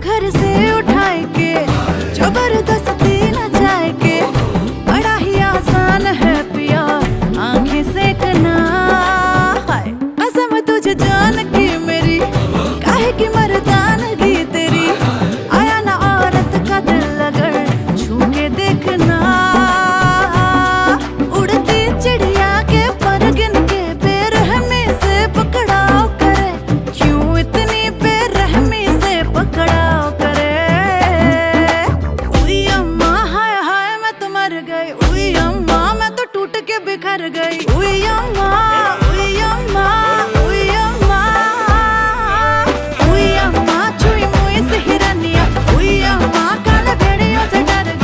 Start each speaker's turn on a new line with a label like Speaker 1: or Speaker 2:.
Speaker 1: घर से उठाए के जबरदस्ती न जाए के, बड़ा ही आसान है पिया आंखें सेकना। हाय कसम तुझे जान की मेरी, काहे की मर्दानगी तेरी, आया ना औरत का दिल अगर छू के देखना। उड़ती चिड़िया के पर गिन के बेरहमी से पकड़ाओ करे, क्यों इतनी बेरहमी से पकड़ाओ करे। उई अम्मा हाय हाय मैं तो मर गई, उई अम्मा मैं तो टूट के बिखर गई। उई अम्मा उई अम्मा उई अम्मा, उई अम्मा छुई मुई से हिरनिया, उई अम्मा काले भेड़ियों से डर